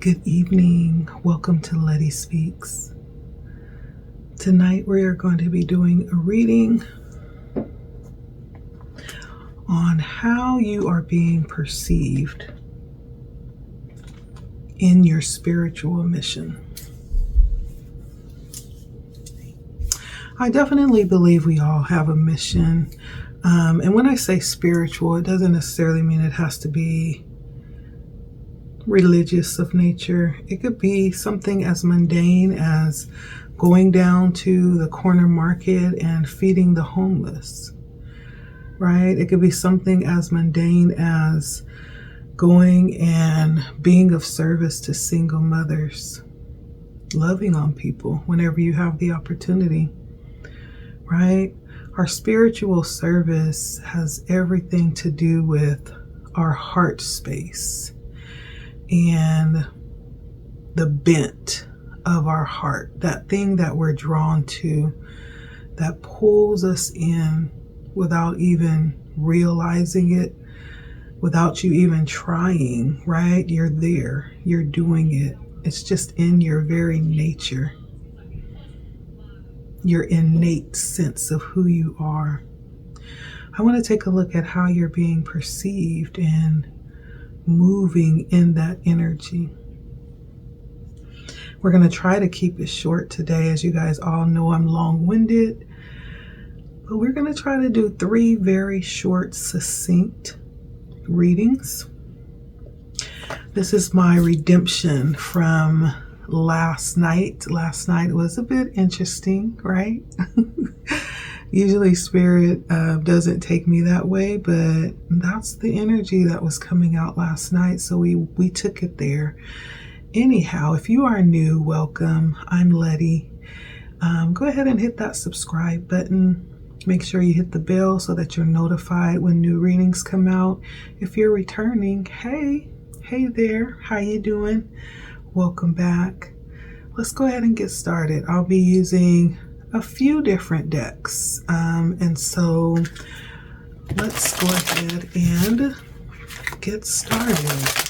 Good evening. Welcome to LettiSpeaks. Tonight we are going to be doing a reading on how you are being perceived in your spiritual mission. I definitely believe we all have a mission. And when I say spiritual, it doesn't necessarily mean it has to be religious of nature. It could be something as mundane as going down to the corner market and feeding the homeless, right? It could be something as mundane as going and being of service to single mothers, loving on people whenever you have the opportunity, right? Our spiritual service has everything to do with our heart space and the bent of our heart, that thing that we're drawn to, that pulls us in without even realizing it, without you even trying, right? You're there, you're doing it. It's just in your very nature, your innate sense of who you are. I want to take a look at how you're being perceived and moving in that energy. We're going to try to keep it short today. As you guys all know, I'm long-winded, but we're going to try to do 3 very short, succinct readings. This is my redemption from last night. Last night was a bit interesting, right? Usually spirit doesn't take me that way, but that's the energy that was coming out last night. So we took it there. Anyhow, if you are new, welcome. I'm Letty. Go ahead and hit that subscribe button. Make sure you hit the bell so that you're notified when new readings come out. If you're returning, hey there, how you doing? Welcome back. Let's go ahead and get started. I'll be using a few different decks, and so let's go ahead and get started.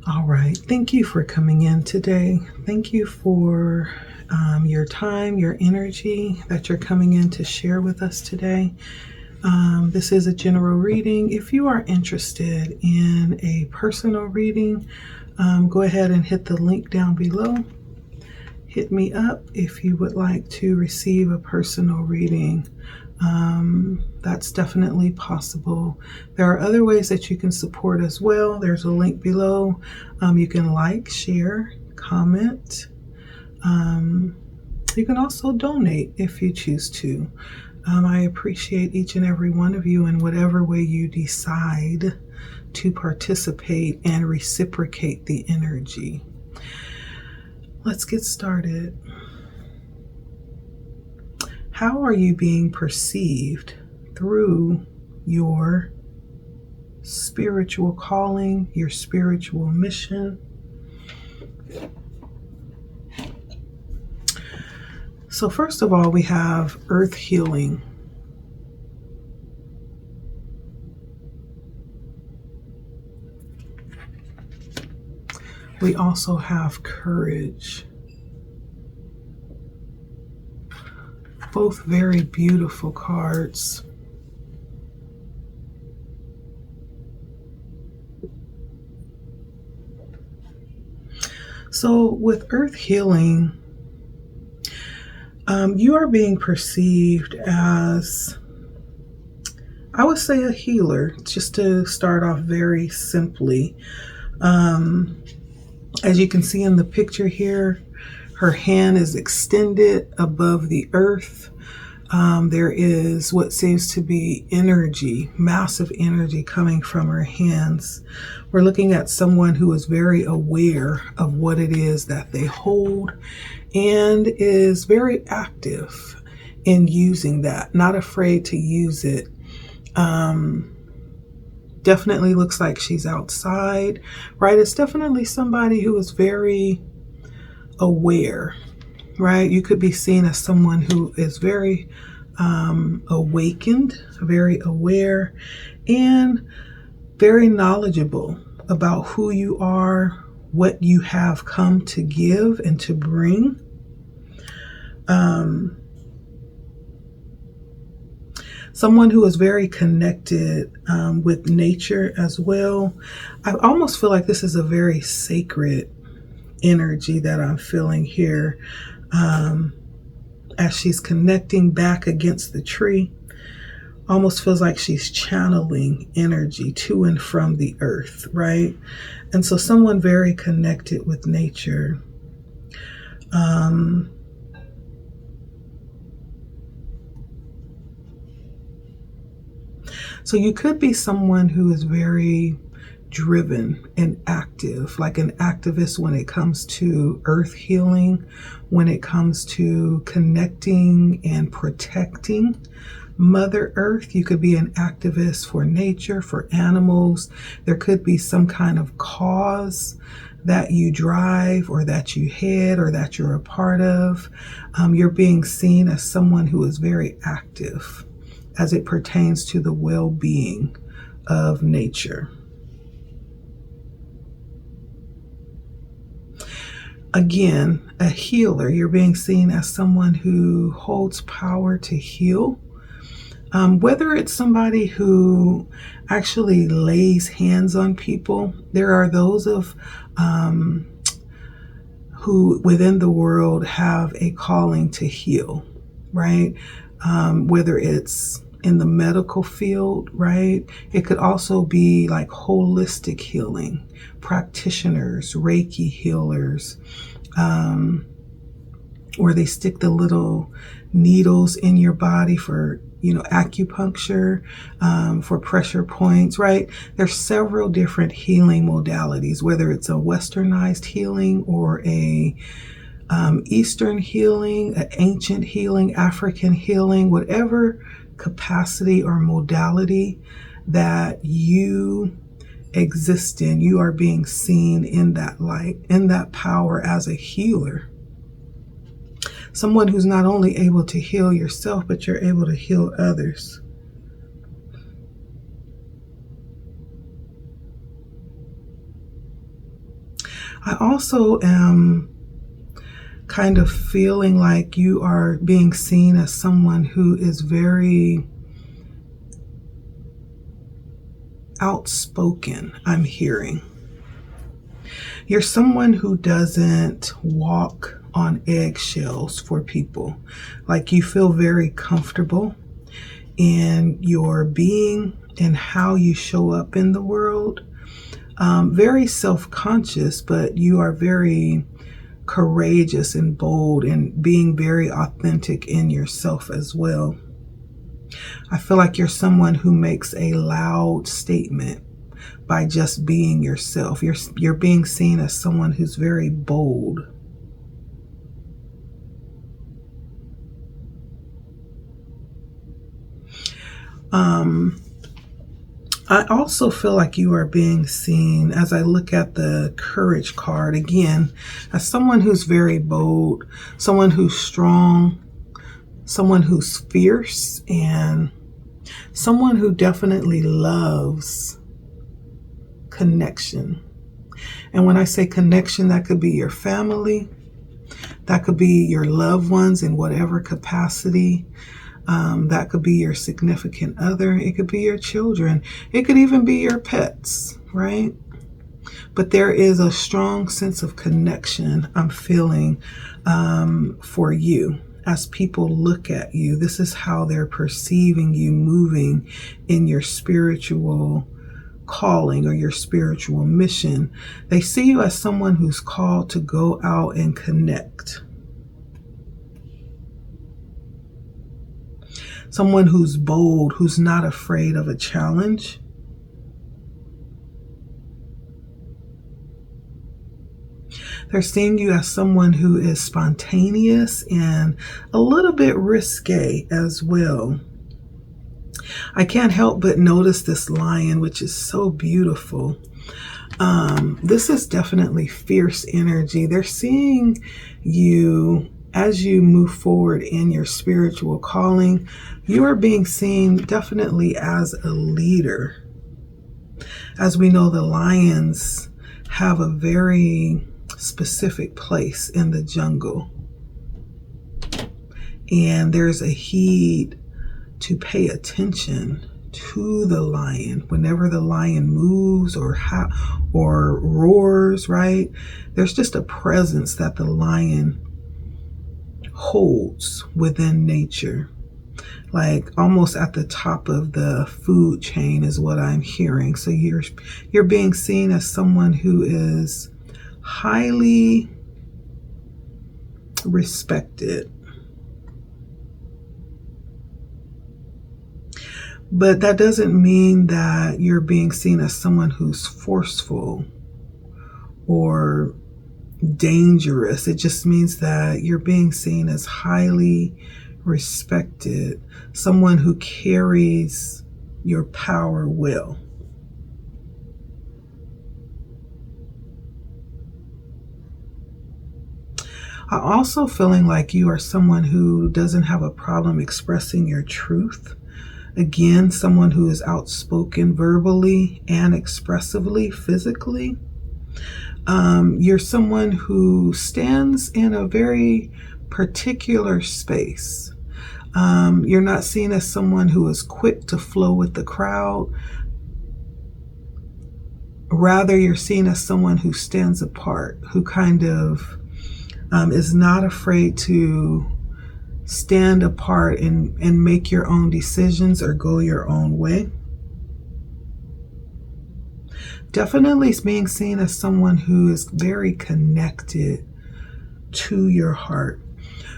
All right, thank you for coming in today. Thank you for your time, your energy that you're coming in to share with us today. This is a general reading. If you are interested in a personal reading, go ahead and hit the link down below. Hit me up if you would like to receive a personal reading. That's definitely possible. There are other ways that you can support as well. There's a link below. You can like, share, comment. You can also donate if you choose to. I appreciate each and every one of you in whatever way you decide to participate and reciprocate the energy. Let's get started. How are you being perceived through your spiritual calling, your spiritual mission? So first of all, we have earth healing. We also have courage. Both very beautiful cards. So with earth healing, you are being perceived as, I would say, a healer, just to start off very simply. As you can see in the picture here, her hand is extended above the earth. There is what seems to be energy, massive energy coming from her hands. We're looking at someone who is very aware of what it is that they hold and is very active in using that, not afraid to use it. Definitely looks like she's outside, right? It's definitely somebody who is very aware, right? You could be seen as someone who is very awakened, very aware, and very knowledgeable about who you are, what you have come to give and to bring. Someone who is very connected with nature as well. I almost feel like this is a very sacred energy that I'm feeling here as she's connecting back against the tree. Almost feels like she's channeling energy to and from the earth, right? And so someone very connected with nature. So you could be someone who is very driven and active, like an activist when it comes to earth healing, when it comes to connecting and protecting Mother Earth. You could be an activist for nature, for animals. There could be some kind of cause that you drive or that you head or that you're a part of. You're being seen as someone who is very active as it pertains to the well-being of nature. Again, a healer. You're being seen as someone who holds power to heal. Whether it's somebody who actually lays hands on people, there are those of who within the world have a calling to heal, right? Whether it's in the medical field, right? It could also be like holistic healing, practitioners, Reiki healers, where they stick the little needles in your body for, acupuncture, for pressure points, right? There's several different healing modalities, whether it's a westernized healing or a Eastern healing, an ancient healing, African healing, whatever capacity or modality that you exist in, you are being seen in that light, in that power as a healer. Someone who's not only able to heal yourself, but you're able to heal others. I also am kind of feeling like you are being seen as someone who is very outspoken, I'm hearing. You're someone who doesn't walk on eggshells for people. Like you feel very comfortable in your being and how you show up in the world. Very self-conscious, but you are very courageous and bold and being very authentic in yourself as well. I feel like you're someone who makes a loud statement by just being yourself. You're being seen as someone who's very bold. I also feel like you are being seen, as I look at the courage card again, as someone who's very bold, someone who's strong, someone who's fierce, and someone who definitely loves connection. And when I say connection, that could be your family, that could be your loved ones in whatever capacity. That could be your significant other. It could be your children. It could even be your pets, right? But there is a strong sense of connection I'm feeling for you. As people look at you, this is how they're perceiving you moving in your spiritual calling or your spiritual mission. They see you as someone who's called to go out and connect. someone who's bold, who's not afraid of a challenge. They're seeing you as someone who is spontaneous and a little bit risque as well. I can't help but notice this lion, which is so beautiful. This is definitely fierce energy. They're seeing you as you move forward in your spiritual calling. You are being seen definitely as a leader. As we know, the lions have a very specific place in the jungle, and there's a heed to pay attention to the lion whenever the lion moves or roars, right? There's just a presence that the lion holds within nature, like almost at the top of the food chain is what I'm hearing. So you're being seen as someone who is highly respected. But that doesn't mean that you're being seen as someone who's forceful or dangerous. It just means that you're being seen as highly respected, someone who carries your power well. I'm also feeling like you are someone who doesn't have a problem expressing your truth. Again, someone who is outspoken verbally and expressively, physically. You're someone who stands in a very particular space. You're not seen as someone who is quick to flow with the crowd. Rather, you're seen as someone who stands apart, who kind of is not afraid to stand apart and make your own decisions or go your own way. Definitely being seen as someone who is very connected to your heart.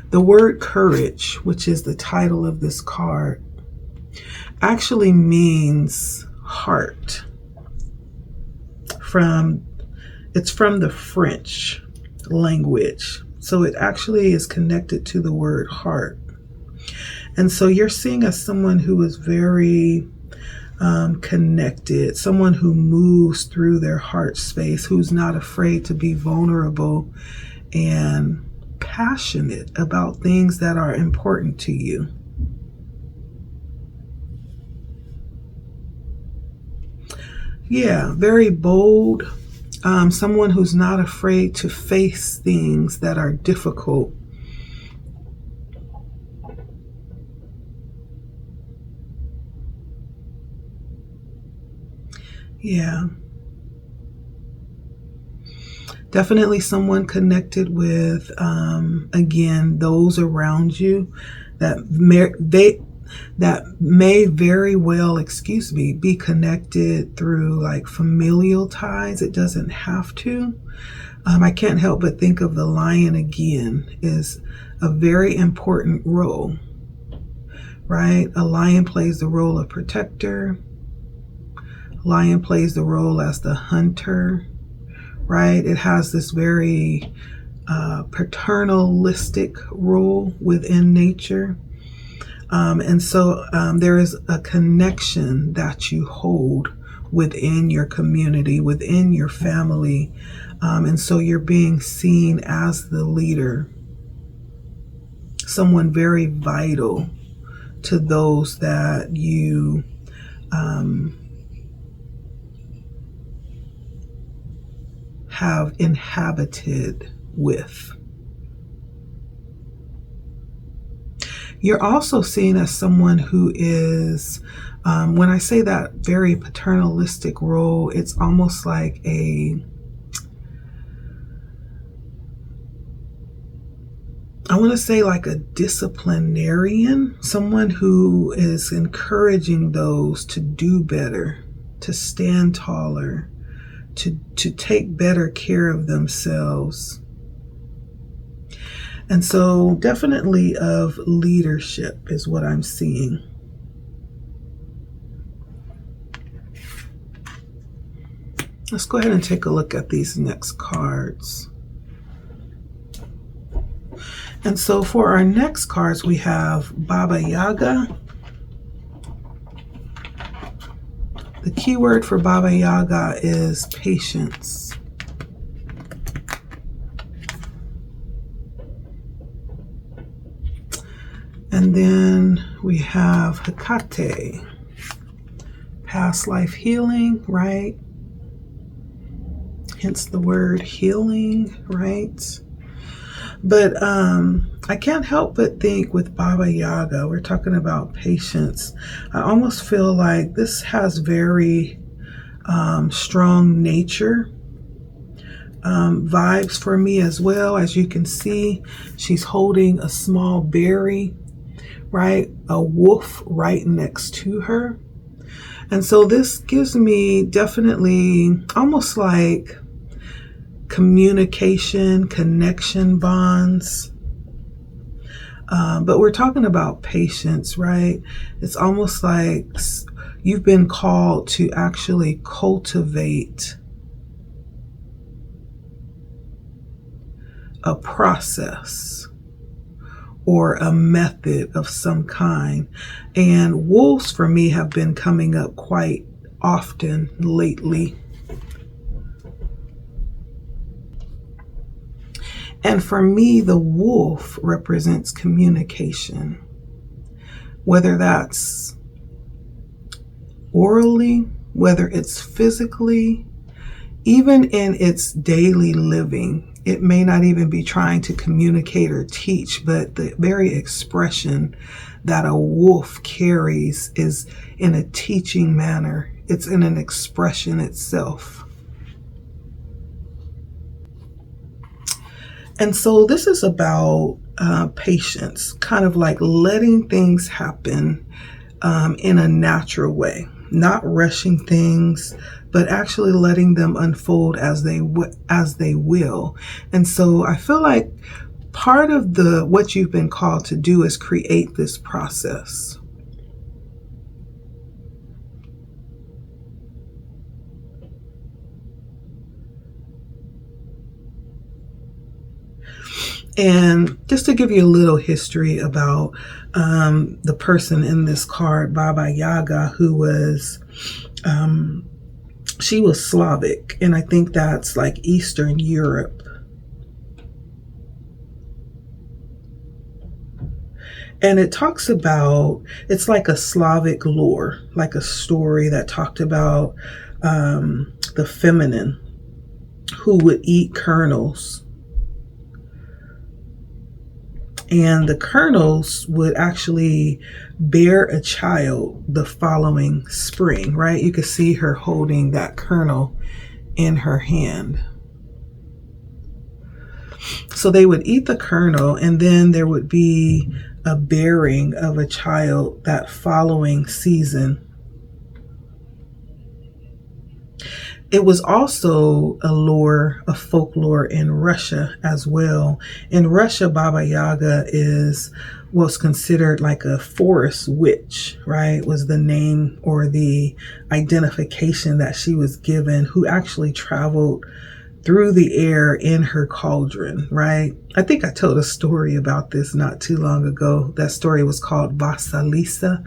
The word courage, which is the title of this card, actually means heart. It's from the French language. So it actually is connected to the word heart. And so you're seeing as someone who is very connected, someone who moves through their heart space, who's not afraid to be vulnerable and passionate about things that are important to you. Yeah, very bold. Someone who's not afraid to face things that are difficult. Yeah. Definitely someone connected with, again, those around you that may very well, be connected through like familial ties. It doesn't have to. I can't help but think of the lion again is a very important role, right? A lion plays the role of protector. Lion plays the role as the hunter, right? It has this very paternalistic role within nature. And so there is a connection that you hold within your community, within your family. And so you're being seen as the leader, someone very vital to those that you have inhabited with. You're also seen as someone who is, when I say that very paternalistic role, it's almost like I want to say like a disciplinarian, someone who is encouraging those to do better, to stand taller, to take better care of themselves. And so definitely of leadership is what I'm seeing. Let's go ahead and take a look at these next cards. And so for our next cards, we have Baba Yaga. The key word for Baba Yaga is patience. And then we have Hecate, past life healing, right? Hence the word healing, right? But I can't help but think with Baba Yaga, we're talking about patience. I almost feel like this has very strong nature vibes for me as well. As you can see, she's holding a small berry, right? A wolf right next to her. And so this gives me definitely almost like communication, connection bonds. But we're talking about patience, right? It's almost like you've been called to actually cultivate a process or a method of some kind. And wolves for me have been coming up quite often lately. And for me, the wolf represents communication, whether that's orally, whether it's physically, even in its daily living. It may not even be trying to communicate or teach, but the very expression that a wolf carries is in a teaching manner. It's in an expression itself. And so this is about patience, kind of like letting things happen in a natural way, not rushing things, but actually letting them unfold as they will. And so I feel like part of what you've been called to do is create this process. And just to give you a little history about the person in this card, Baba Yaga, who was, she was Slavic, and I think that's like Eastern Europe. And it talks about, it's like a Slavic lore, like a story that talked about the feminine who would eat kernels. And the kernels would actually bear a child the following spring, right? You could see her holding that kernel in her hand. So they would eat the kernel, and then there would be a bearing of a child that following season. It was also a folklore in Russia as well. In Russia, Baba Yaga was considered like a forest witch, right? Was the name or the identification that she was given, who actually traveled through the air in her cauldron, right? I think I told a story about this not too long ago. That story was called Vasilisa.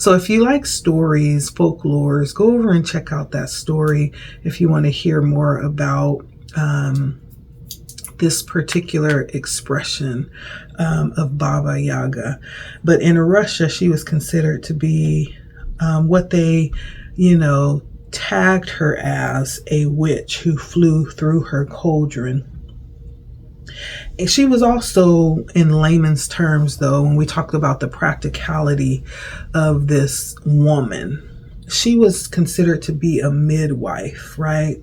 So if you like stories, folklores, go over and check out that story if you want to hear more about this particular expression of Baba Yaga. But in Russia, she was considered to be what they, tagged her as a witch who flew through her cauldron. And she was also, in layman's terms, though, when we talked about the practicality of this woman, she was considered to be a midwife, right?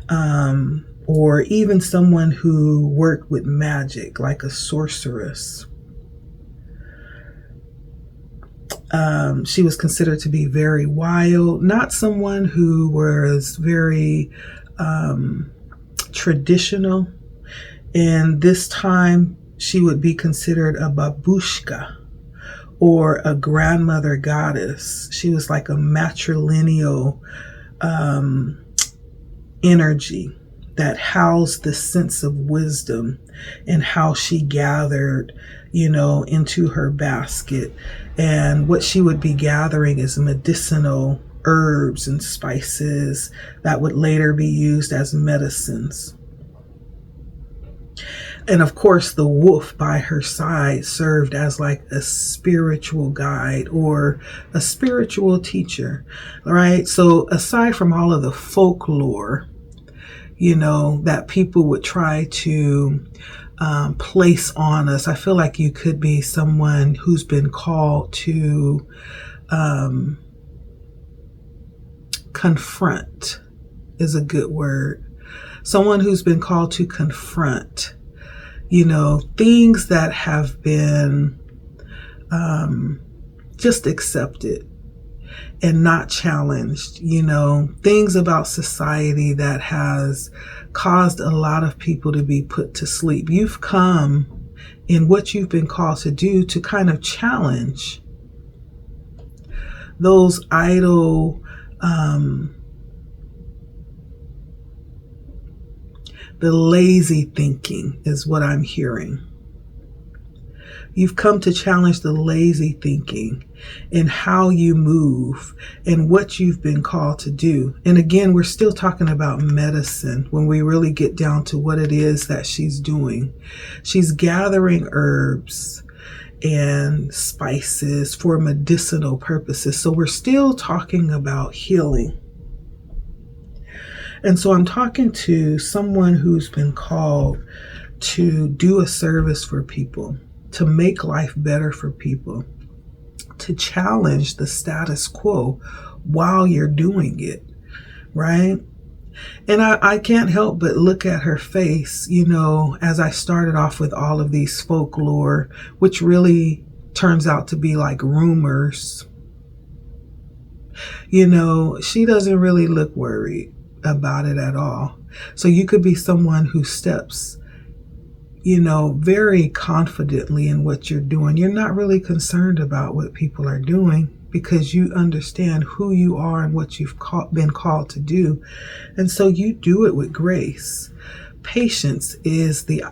Or even someone who worked with magic, like a sorceress. She was considered to be very wild, not someone who was very traditional. In this time she would be considered a babushka or a grandmother goddess. She was like a matrilineal energy that housed the sense of wisdom and how she gathered, into her basket. And what she would be gathering is medicinal herbs and spices that would later be used as medicines. And of course, the wolf by her side served as like a spiritual guide or a spiritual teacher, right? So aside from all of the folklore, that people would try to place on us, I feel like you could be someone who's been called to confront is a good word. Someone who's been called to confront, things that have been just accepted and not challenged, things about society that has caused a lot of people to be put to sleep. You've come in what you've been called to do to kind of challenge those idle, the lazy thinking is what I'm hearing. You've come to challenge the lazy thinking and how you move and what you've been called to do. And again, we're still talking about medicine when we really get down to what it is that she's doing. She's gathering herbs and spices for medicinal purposes. So we're still talking about healing. And so I'm talking to someone who's been called to do a service for people, to make life better for people, to challenge the status quo while you're doing it, right? And I can't help but look at her face, as I started off with all of these folklore, which really turns out to be like rumors. She doesn't really look worried about it at all. So you could be someone who steps very confidently in what you're doing. You're not really concerned about what people are doing because you understand who you are and what you've been called to do. And so you do it with grace. Patience is the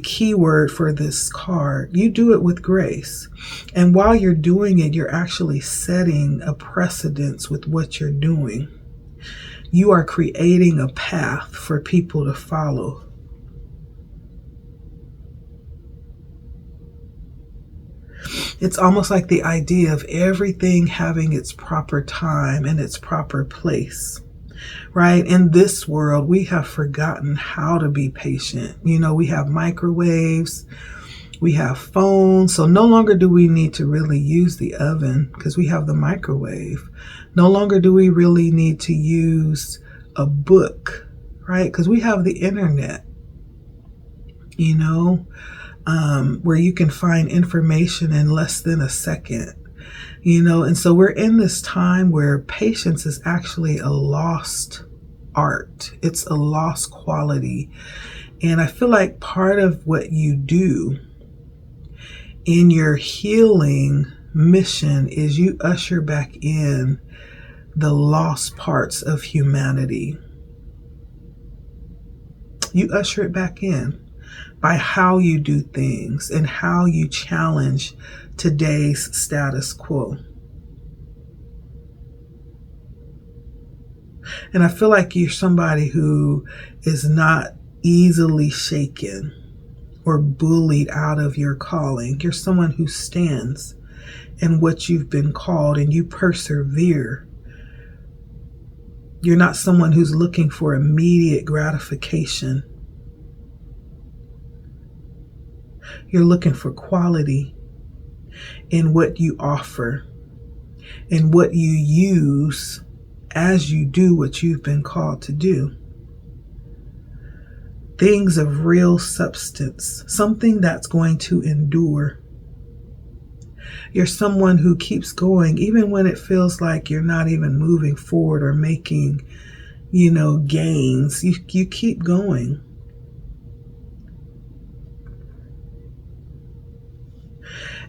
key word for this card. You do it with grace. And while you're doing it, you're actually setting a precedence with what you're doing. You are creating a path for people to follow. It's almost like the idea of everything having its proper time and its proper place, right? In this world, we have forgotten how to be patient. We have microwaves, we have phones. So no longer do we need to really use the oven because we have the microwave. No longer do we really need to use a book, right? Because we have the internet, where you can find information in less than a second, and so we're in this time where patience is actually a lost art. It's a lost quality. And I feel like part of what you do in your healing mission is you usher back in the lost parts of humanity. You usher it back in by how you do things and how you challenge today's status quo. And I feel like you're somebody who is not easily shaken or bullied out of your calling. You're someone who stands in what you've been called and you persevere. You're not someone who's looking for immediate gratification. You're looking for quality in what you offer and what you use as you do what you've been called to do. Things of real substance, something that's going to endure. You're someone who keeps going even when it feels like you're not even moving forward or making, gains. You keep going.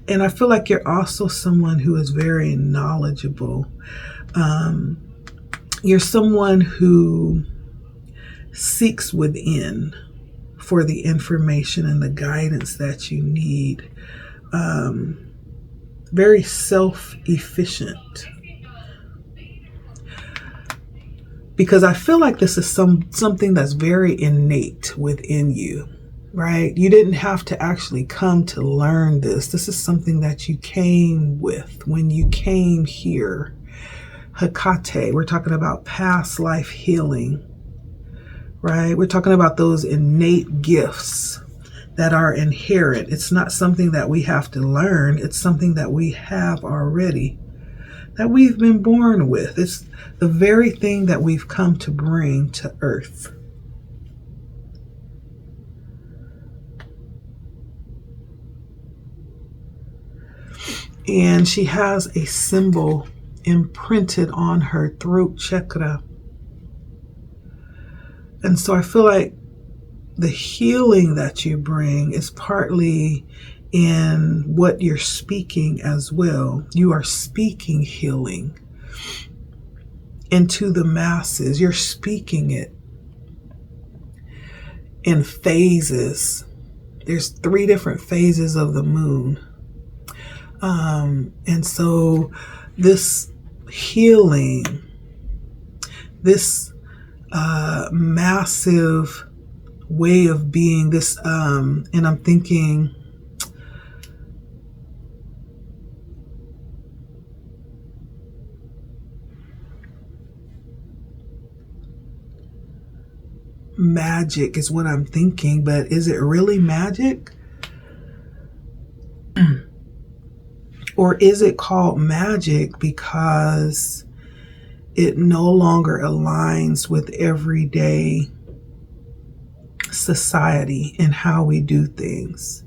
And I feel like you're also someone who is very knowledgeable. You're someone who seeks within for the information and the guidance that you need. Very self-efficient. Because I feel like this is something that's very innate within you, right? You didn't have to actually come to learn this. This is something that you came with when you came here. Hecate, we're talking about past life healing, right? We're talking about those innate gifts that are inherent. It's not something that we have to learn. It's something that we have already, that we've been born with. It's the very thing that we've come to bring to earth. And she has a symbol imprinted on her throat chakra. And so I feel like the healing that you bring is partly in what you're speaking as well. You are speaking healing into the masses. You're speaking it in phases. There's 3 different phases of the moon. And so this healing, this massive way of being, this, and I'm thinking, magic is what I'm thinking, but is it really magic? Or is it called magic because it no longer aligns with everyday society and how we do things?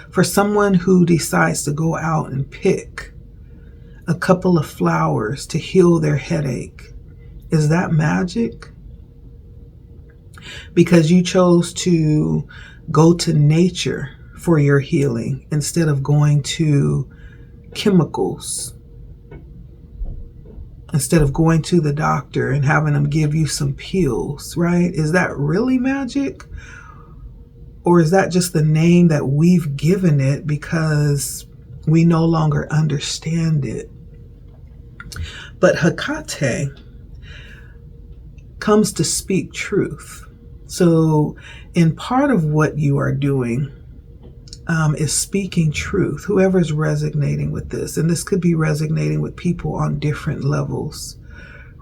For someone who decides to go out and pick a couple of flowers to heal their headache, is that magic? Because you chose to go to nature for your healing instead of going to chemicals, instead of going to the doctor and having them give you some pills, right? Is that really magic? Or is that just the name that we've given it because we no longer understand it? But Hecate comes to speak truth. So in part of what you are doing is speaking truth. Whoever's resonating with this, and this could be resonating with people on different levels,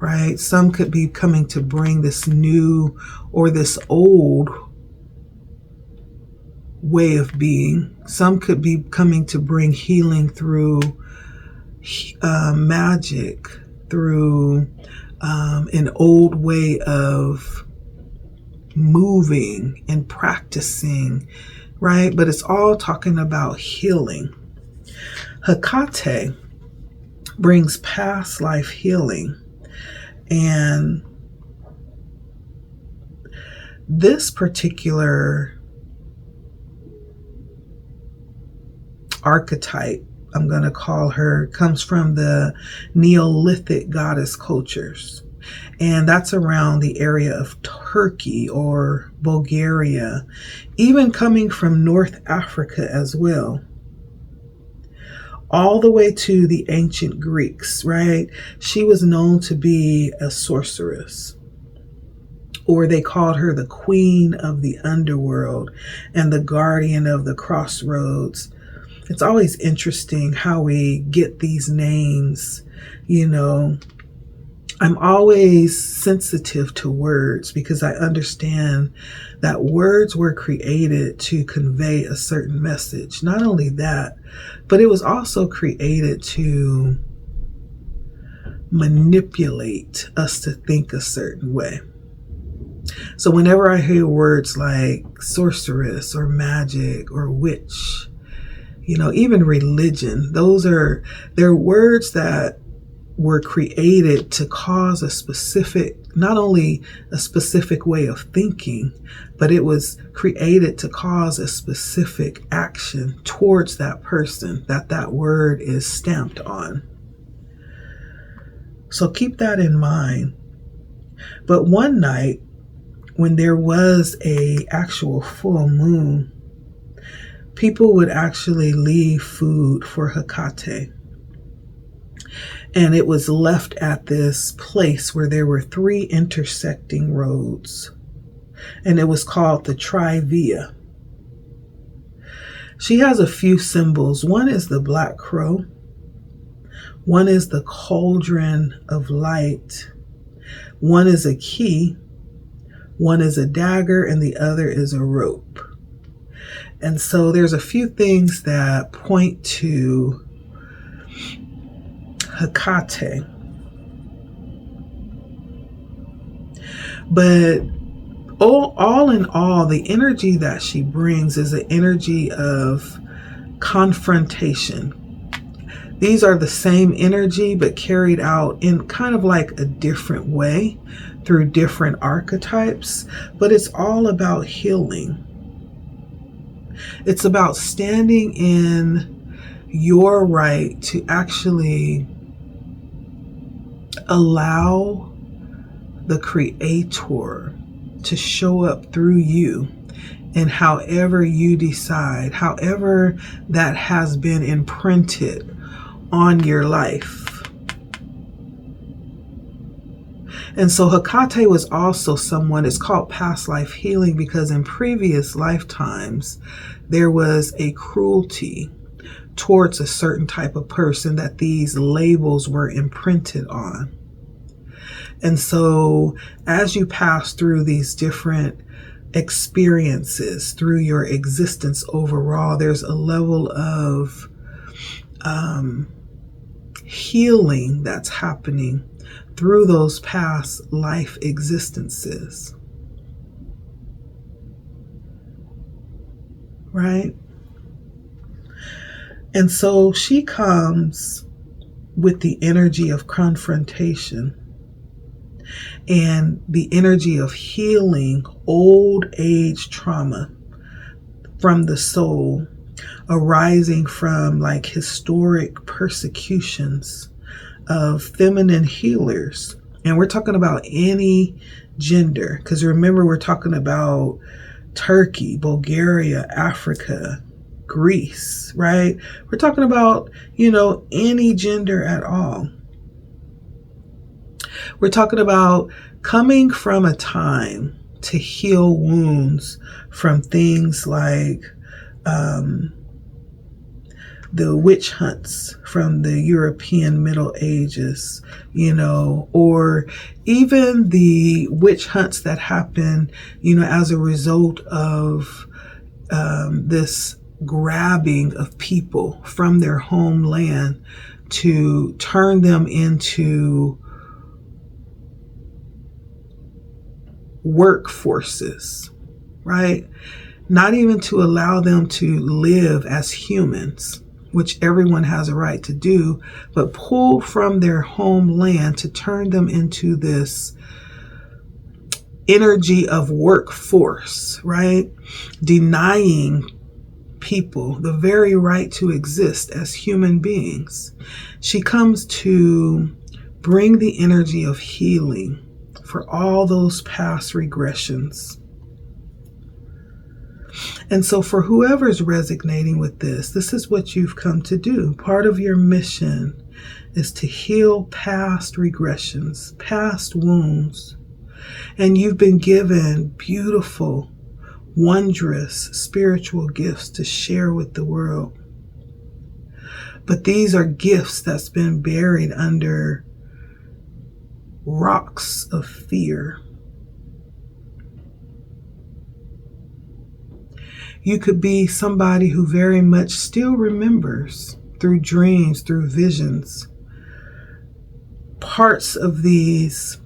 right? Some could be coming to bring this new or this old way of being. Some could be coming to bring healing through magic, through an old way of moving and practicing, right? But it's all talking about healing. Hecate brings past life healing. And this particular archetype, I'm going to call her, comes from the Neolithic goddess cultures. And that's around the area of Turkey or Bulgaria, even coming from North Africa as well, all the way to the ancient Greeks, right? She was known to be a sorceress, or they called her the queen of the underworld and the guardian of the crossroads. It's always interesting how we get these names, you know. I'm always sensitive to words because I understand that words were created to convey a certain message. Not only that, but it was also created to manipulate us to think a certain way. So whenever I hear words like sorceress or magic or witch, you know, even religion, they're words that were created to cause a specific, not only a specific way of thinking, but it was created to cause a specific action towards that person that that word is stamped on. So keep that in mind. But one night, when there was a actual full moon, people would actually leave food for Hecate. And it was left at this place where there were 3 intersecting roads. And it was called the Trivia. She has a few symbols. One is the black crow. One is the cauldron of light. One is a key. One is a dagger, and the other is a rope. And so there's a few things that point to Hecate. But all in all, the energy that she brings is an energy of confrontation. These are the same energy, but carried out in kind of like a different way through different archetypes. But it's all about healing. It's about standing in your right to actually allow the Creator to show up through you, and however you decide, however that has been imprinted on your life. And so Hecate was also someone, it's called past life healing, because in previous lifetimes there was a cruelty towards a certain type of person that these labels were imprinted on. And so as you pass through these different experiences through your existence overall, there's a level of healing that's happening through those past life existences. Right? And so she comes with the energy of confrontation and the energy of healing old age trauma from the soul, arising from like historic persecutions of feminine healers. And we're talking about any gender, because remember, we're talking about Turkey, Bulgaria, Africa, Greece, right? We're talking about, any gender at all. We're talking about coming from a time to heal wounds from things like the witch hunts from the European Middle Ages, or even the witch hunts that happen, as a result of this grabbing of people from their homeland to turn them into workforces, right? Not even to allow them to live as humans, which everyone has a right to do, but pulled from their homeland to turn them into this energy of workforce, right? Denying people the very right to exist as human beings. She comes to bring the energy of healing for all those past regressions. And so for whoever's resonating with this is what you've come to do. Part of your mission is to heal past regressions, past wounds. And you've been given beautiful, wondrous spiritual gifts to share with the world. But these are gifts that's been buried under rocks of fear. You could be somebody who very much still remembers through dreams, through visions, parts of these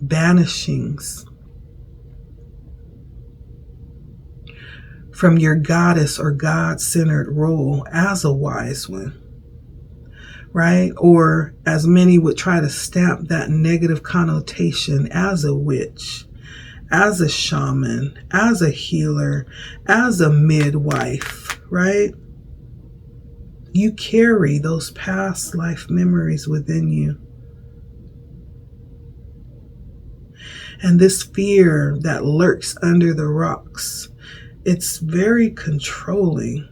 banishings from your goddess or God-centered role as a wise one, right? Or as many would try to stamp that negative connotation, as a witch, as a shaman, as a healer, as a midwife, right? You carry those past life memories within you. And this fear that lurks under the rocks, it's very controlling.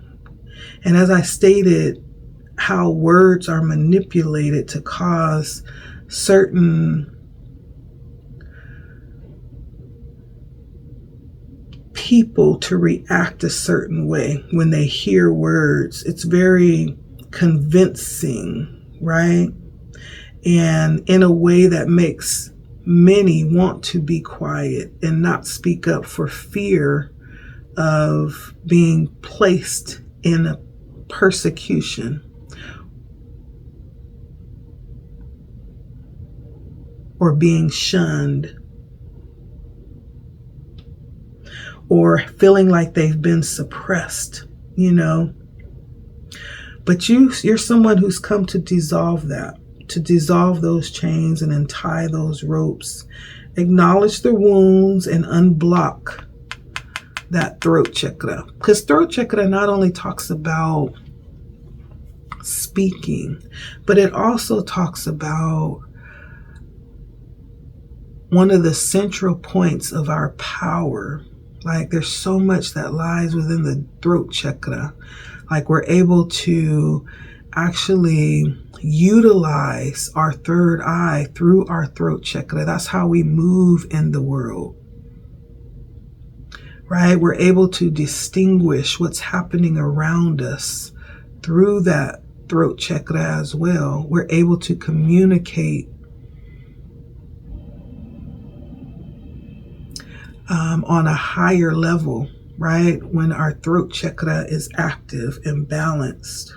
And as I stated, how words are manipulated to cause certain people to react a certain way when they hear words. It's very convincing, right? And in a way that makes many want to be quiet and not speak up for fear of being placed in a persecution or being shunned, or feeling like they've been suppressed, you know. But you're someone who's come to dissolve that, to dissolve those chains and untie those ropes, acknowledge the wounds and unblock that throat chakra. Because throat chakra not only talks about speaking, but it also talks about one of the central points of our power. Like, there's so much that lies within the throat chakra. Like, we're able to actually utilize our third eye through our throat chakra. That's how we move in the world, right? We're able to distinguish what's happening around us through that throat chakra as well. We're able to communicate on a higher level, right? When our throat chakra is active and balanced.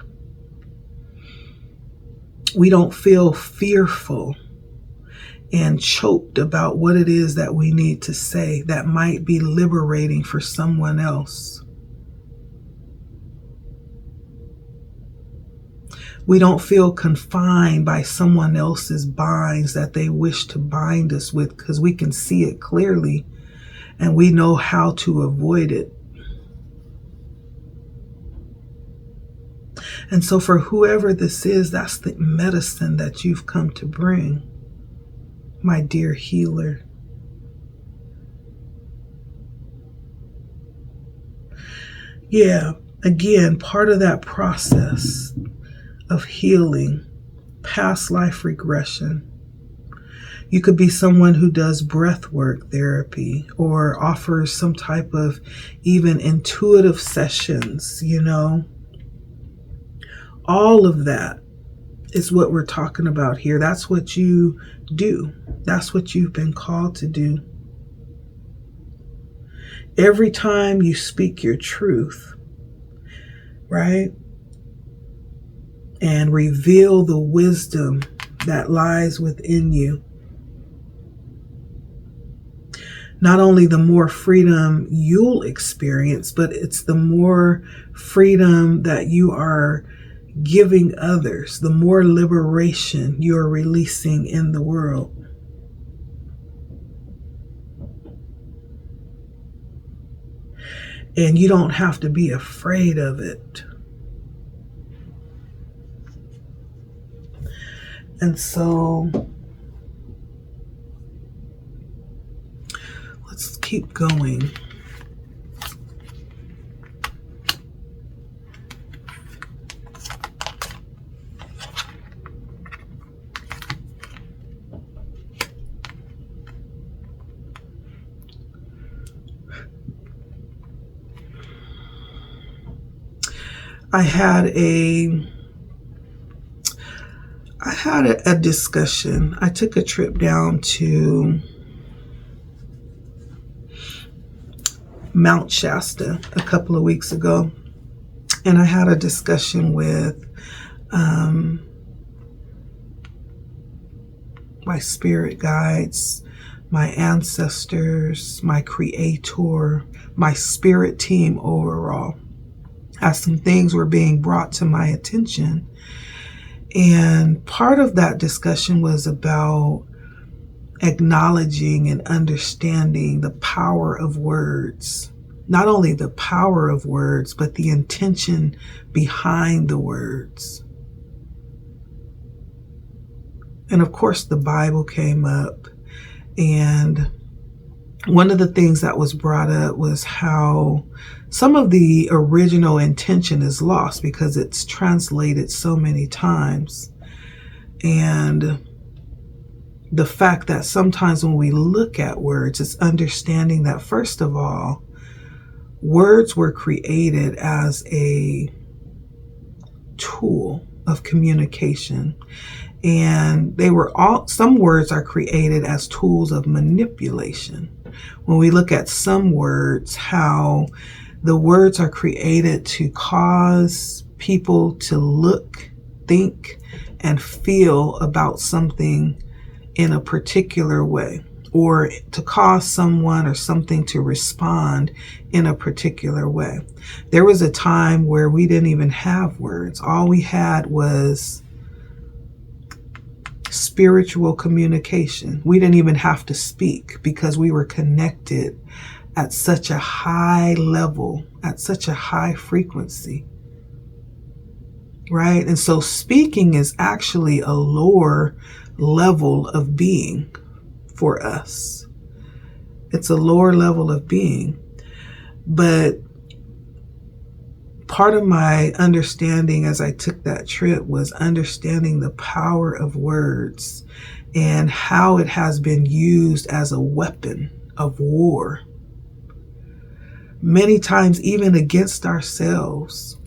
We don't feel fearful and choked about what it is that we need to say that might be liberating for someone else. We don't feel confined by someone else's binds that they wish to bind us with, because we can see it clearly and we know how to avoid it. And so for whoever this is, that's the medicine that you've come to bring, my dear healer. Yeah, again, part of that process of healing, past life regression. You could be someone who does breath work therapy or offers some type of even intuitive sessions, you know. All of that is what we're talking about here. That's what you do. That's what you've been called to do. Every time you speak your truth, right? And reveal the wisdom that lies within you. Not only the more freedom you'll experience, but it's the more freedom that you are giving others, the more liberation you're releasing in the world. And you don't have to be afraid of it. And so let's keep going. I had a discussion. I took a trip down to Mount Shasta a couple of weeks ago, and I had a discussion with my spirit guides, my ancestors, my creator, my spirit team overall, as some things were being brought to my attention. And part of that discussion was about acknowledging and understanding the power of words. Not only the power of words, but the intention behind the words. And of course, the Bible came up. And one of the things that was brought up was how some of the original intention is lost because it's translated so many times. And the fact that sometimes when we look at words, it's understanding that, first of all, words were created as a tool of communication. And some words are created as tools of manipulation. When we look at some words, how the words are created to cause people to look, think, and feel about something in a particular way, or to cause someone or something to respond in a particular way. There was a time where we didn't even have words. All we had was spiritual communication. We didn't even have to speak because we were connected at such a high level, at such a high frequency, right? And so speaking is actually a lower level of being for us. It's a lower level of being. But part of my understanding as I took that trip was understanding the power of words and how it has been used as a weapon of war. Many times, even against ourselves.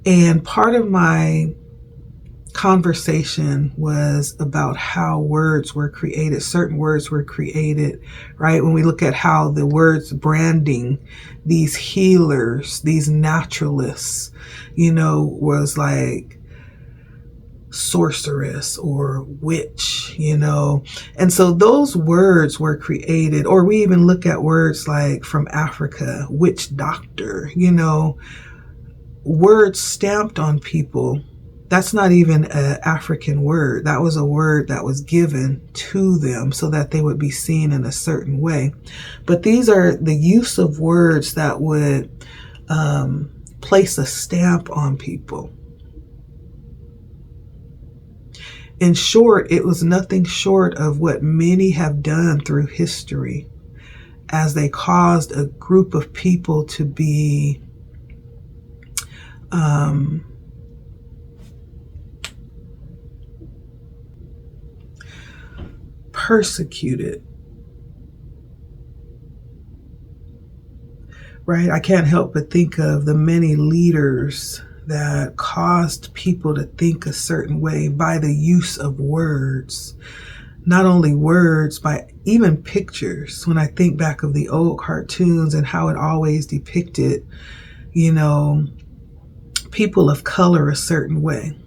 And part of my conversation was about how words were created. Certain words were created, right? When we look at how the words branding, these healers, these naturalists, was like sorceress or witch, And so those words were created, or we even look at words like from Africa, witch doctor, words stamped on people. That's not even an African word. That was a word that was given to them so that they would be seen in a certain way. But these are the use of words that would place a stamp on people. In short, it was nothing short of what many have done through history as they caused a group of people to be persecuted, right? I can't help but think of the many leaders that caused people to think a certain way by the use of words. Not only words, but even pictures. When I think back of the old cartoons and how it always depicted, people of color a certain way.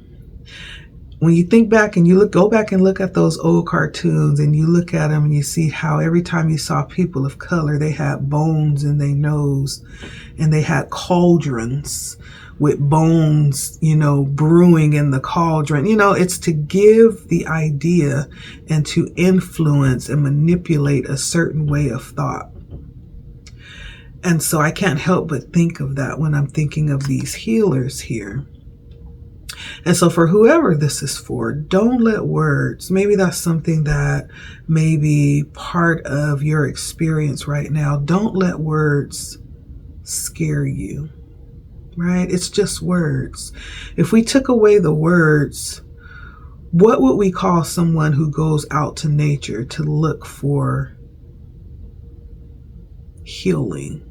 When you think back and go back and look at those old cartoons and you look at them and you see how every time you saw people of color, they had bones in their nose and they had cauldrons with bones, brewing in the cauldron. It's to give the idea and to influence and manipulate a certain way of thought. And so I can't help but think of that when I'm thinking of these healers here. And so for whoever this is for, don't let words, maybe that's something that may be part of your experience right now. Don't let words scare you, right? It's just words. If we took away the words, what would we call someone who goes out to nature to look for healing?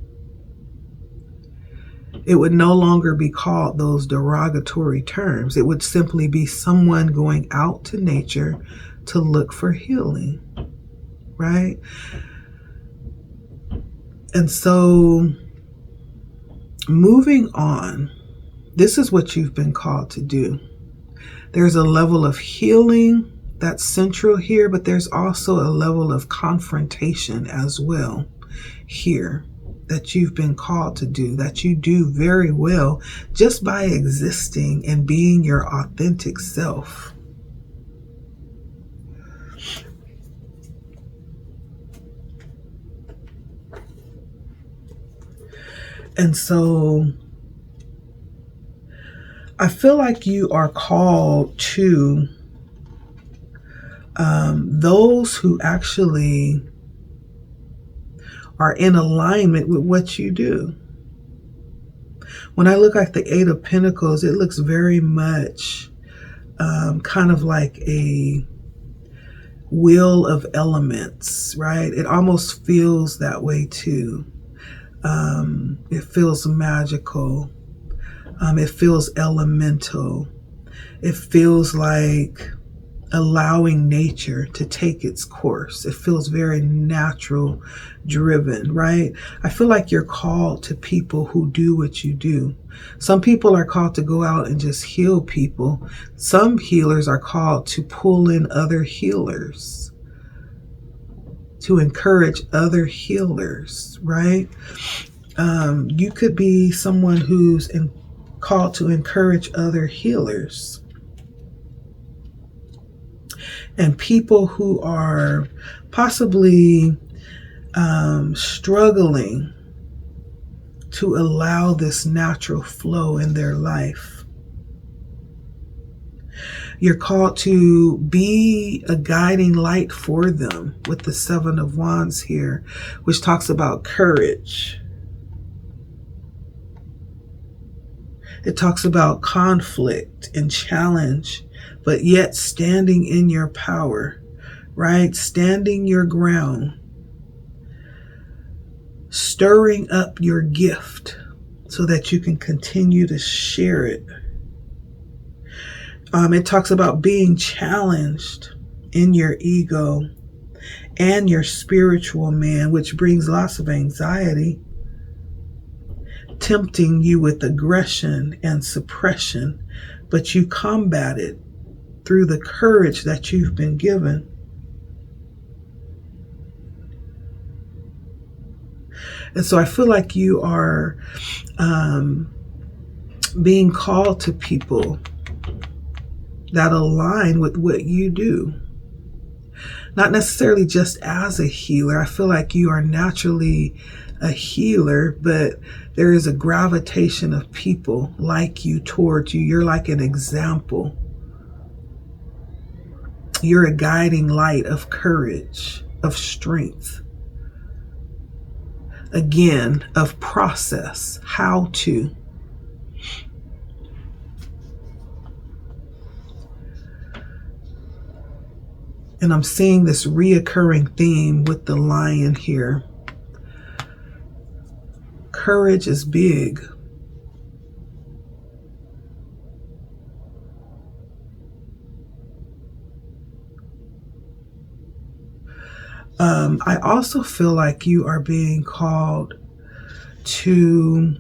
It would no longer be called those derogatory terms. It would simply be someone going out to nature to look for healing, right? And so moving on, this is what you've been called to do. There's a level of healing that's central here, but there's also a level of confrontation as well here. that you've been called to do, that you do very well just by existing and being your authentic self. And so I feel like you are called to those who actually are in alignment with what you do. When I look at the Eight of Pentacles, it looks very much kind of like a wheel of elements, right? It almost feels that way too. It feels magical. It feels elemental. It feels like allowing nature to take its course. It feels very natural driven, right? I feel like you're called to people who do what you do. Some people are called to go out and just heal people. Some healers are called to pull in other healers, to encourage other healers, right? You could be someone who's called to encourage other healers. And people who are possibly struggling to allow this natural flow in their life. You're called to be a guiding light for them with the Seven of Wands here, which talks about courage. It talks about conflict and challenge, but yet standing in your power, right? Standing your ground, stirring up your gift so that you can continue to share it. It talks about being challenged in your ego and your spiritual man, which brings lots of anxiety, tempting you with aggression and suppression, but you combat it through the courage that you've been given. And so I feel like you are being called to people that align with what you do. Not necessarily just as a healer. I feel like you are naturally a healer, but there is a gravitation of people like you towards you. You're like an example. You're a guiding light of courage, of strength. Again, of process, how to. And I'm seeing this reoccurring theme with the lion here. Courage is big. I also feel like you are being called to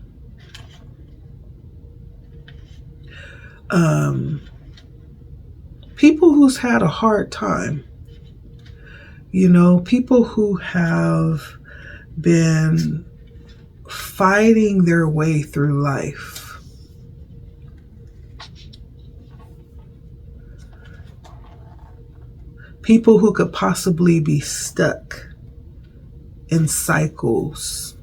people who's had a hard time. You know, people who have been fighting their way through life. People who could possibly be stuck in cycles.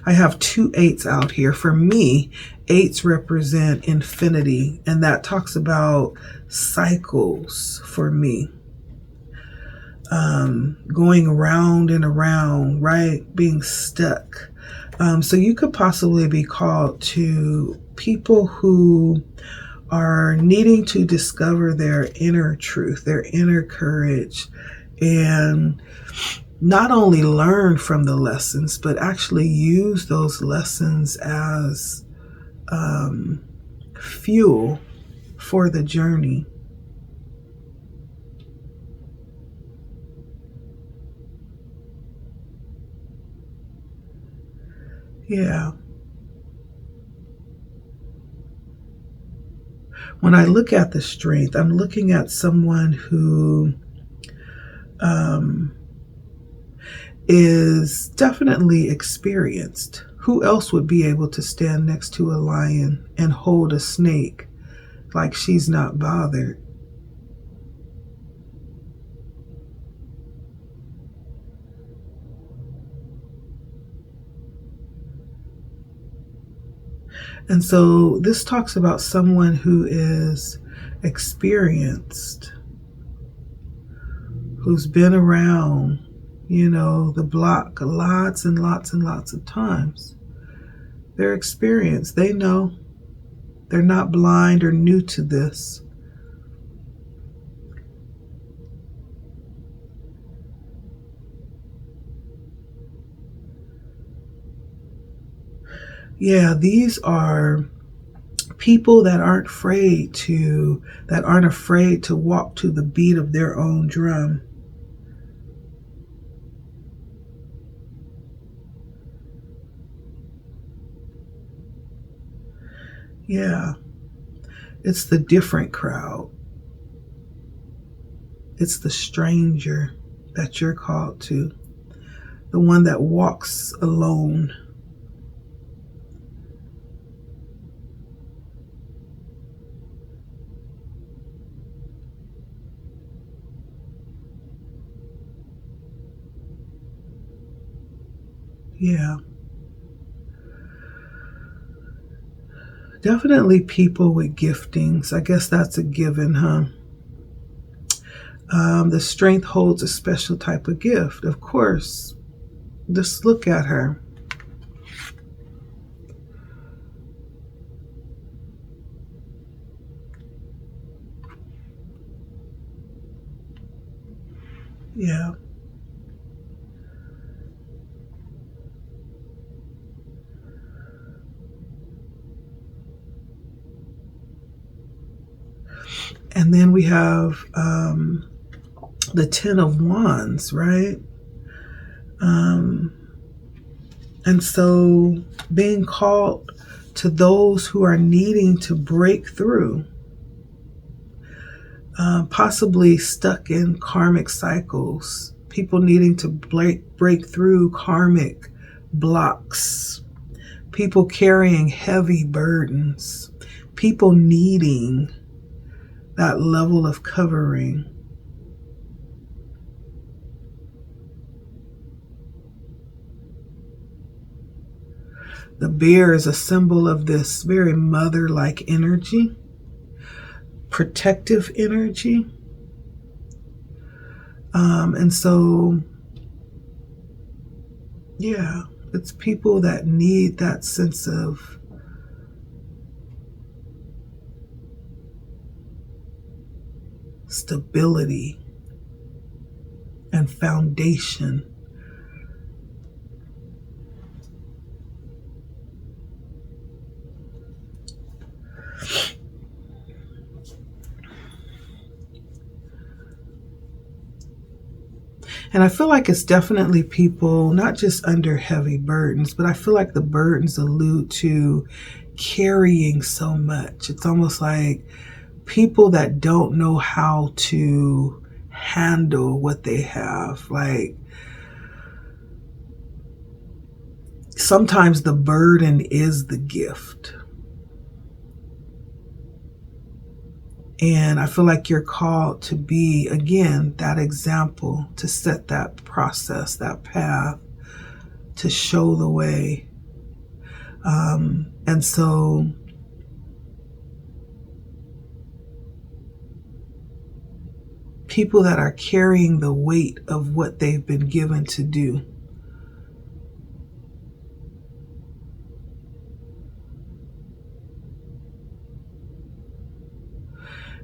I have 2 8s out here. For me, 8s represent infinity, and that talks about cycles for me. Going around and around, right? Being stuck. So you could possibly be called to people who are needing to discover their inner truth, their inner courage, and not only learn from the lessons, but actually use those lessons as fuel for the journey. Yeah. When I look at the strength, I'm looking at someone who is definitely experienced. Who else would be able to stand next to a lion and hold a snake like she's not bothered? And so this talks about someone who is experienced, who's been around, the block lots and lots and lots of times. They're experienced. They know. They're not blind or new to this. Yeah, these are people that aren't afraid to walk to the beat of their own drum. Yeah, it's the different crowd. It's the stranger that you're called to, the one that walks alone. Yeah. Definitely people with giftings. I guess that's a given, huh? The strength holds a special type of gift, of course. Just look at her. Yeah. And then we have the Ten of Wands, right? And so being called to those who are needing to break through, possibly stuck in karmic cycles, people needing to break through karmic blocks, people carrying heavy burdens, people needing that level of covering. The bear is a symbol of this very mother-like energy, protective energy. And so, yeah, it's people that need that sense of stability and foundation. And I feel like it's definitely people, not just under heavy burdens, but I feel like the burdens allude to carrying so much. It's almost like people that don't know how to handle what they have. Like sometimes the burden is the gift. And I feel like you're called to be, again, that example, to set that process, that path, to show the way. And so people that are carrying the weight of what they've been given to do.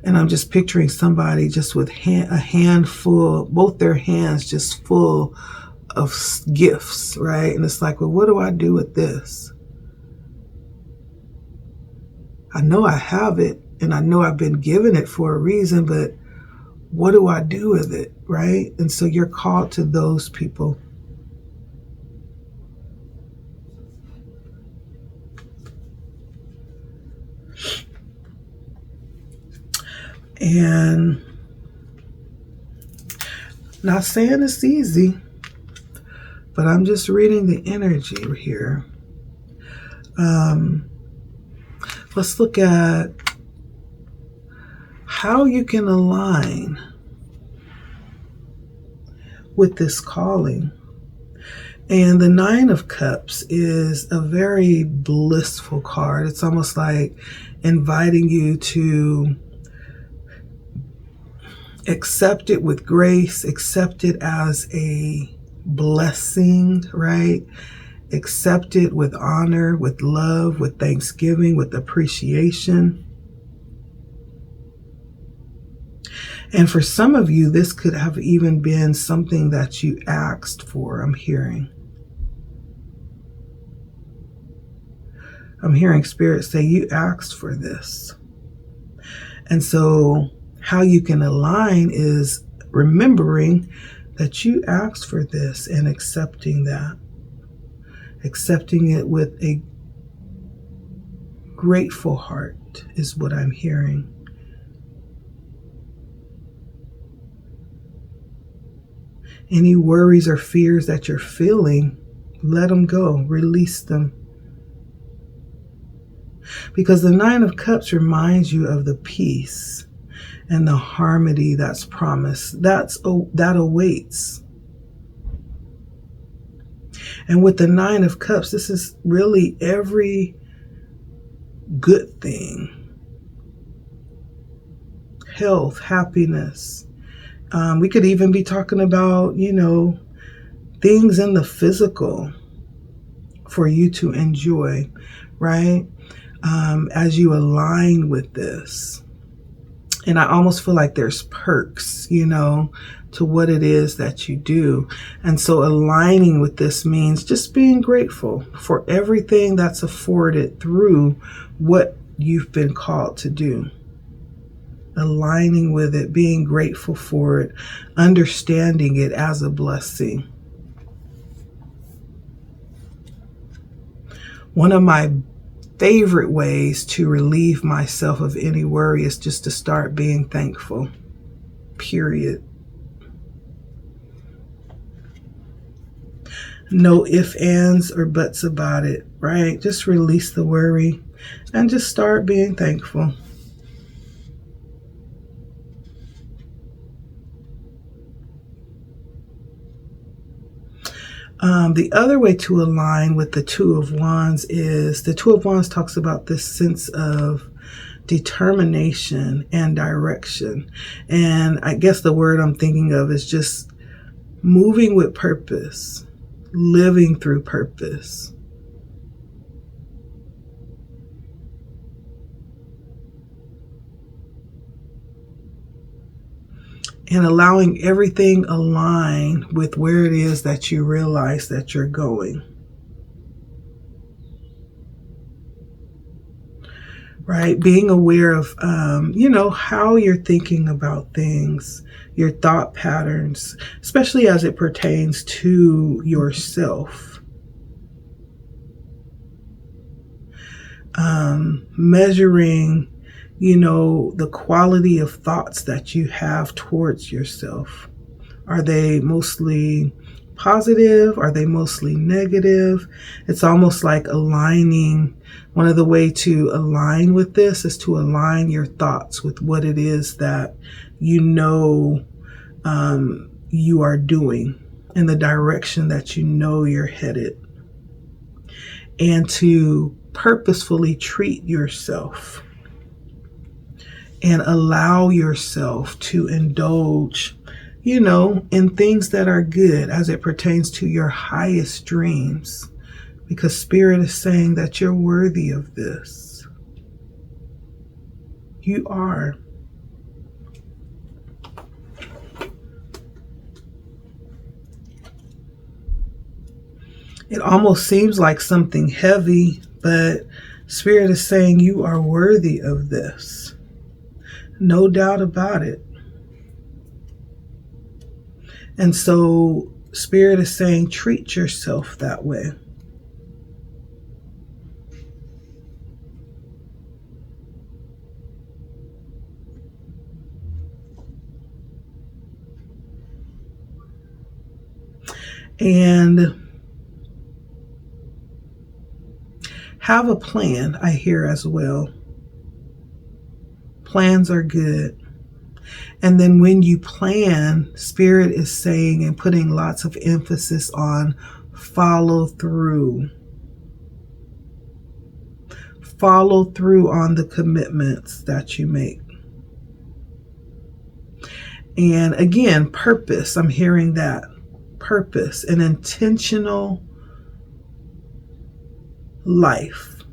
And I'm just picturing somebody just with a handful, both their hands just full of gifts, right? And it's like, well, what do I do with this? I know I have it and I know I've been given it for a reason, but what do I do with it, right? And so you're called to those people. And not saying it's easy, but I'm just reading the energy here. Let's look at how you can align with this calling. And the Nine of Cups is a very blissful card. It's almost like inviting you to accept it with grace, accept it as a blessing, right? Accept it with honor, with love, with thanksgiving, with appreciation. And for some of you, this could have even been something that you asked for, I'm hearing. I'm hearing Spirit say you asked for this. And so how you can align is remembering that you asked for this and accepting that. Accepting it with a grateful heart is what I'm hearing. Any worries or fears that you're feeling, let them go, release them. Because the Nine of Cups reminds you of the peace and the harmony that's promised. That awaits. And with the Nine of Cups, this is really every good thing. Health, happiness. We could even be talking about, things in the physical for you to enjoy, right? As you align with this. And I almost feel like there's perks, to what it is that you do. And so aligning with this means just being grateful for everything that's afforded through what you've been called to do. Aligning with it, being grateful for it, understanding it as a blessing. One of my favorite ways to relieve myself of any worry is just to start being thankful, period. No ifs, ands, or buts about it, right? Just release the worry and just start being thankful. The other way to align with the Two of Wands is the Two of Wands talks about this sense of determination and direction. And I guess the word I'm thinking of is just moving with purpose, living through purpose. And allowing everything align with where it is that you realize that you're going. Right? Being aware of, how you're thinking about things, your thought patterns, especially as it pertains to yourself. Measuring the quality of thoughts that you have towards yourself. Are they mostly positive? Are they mostly negative? It's almost like aligning. One of the ways to align with this is to align your thoughts with what it is that you are doing in the direction that you're headed. And to purposefully treat yourself and allow yourself to indulge, in things that are good as it pertains to your highest dreams, because Spirit is saying that you're worthy of this. You are. It almost seems like something heavy, but Spirit is saying you are worthy of this. No doubt about it. And so Spirit is saying treat yourself that way. And Have a plan, I hear as well. Plans are good. And then when you plan, Spirit is saying and putting lots of emphasis on follow through. Follow through on the commitments that you make. And again, purpose. I'm hearing that. Purpose, an intentional life,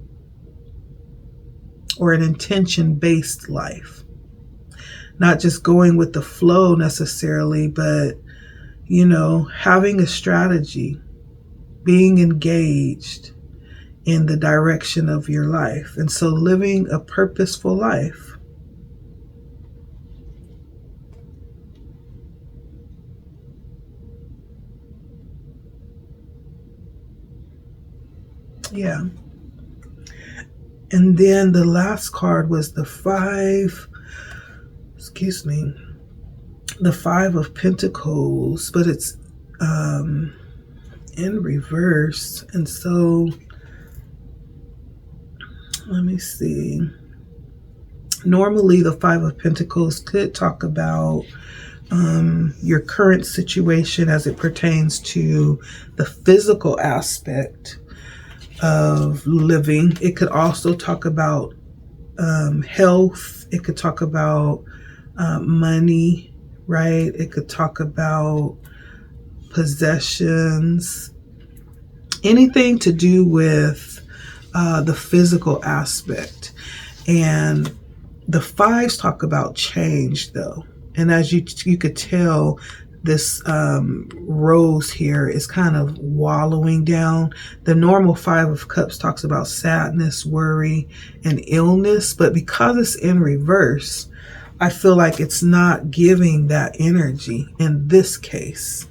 or an intention-based life. Not just going with the flow necessarily, but, having a strategy, being engaged in the direction of your life. And so living a purposeful life. Yeah. And then the last card was the Five of Pentacles, but it's in reverse. And so let me see. Normally the Five of Pentacles could talk about your current situation as it pertains to the physical aspect of living. It could also talk about health. It could talk about money, right? It could talk about possessions, anything to do with the physical aspect. And the fives talk about change, though. And as you could tell, this rose here is kind of wallowing down. The normal Five of Cups talks about sadness, worry, and illness. But because it's in reverse, I feel like it's not giving that energy in this case,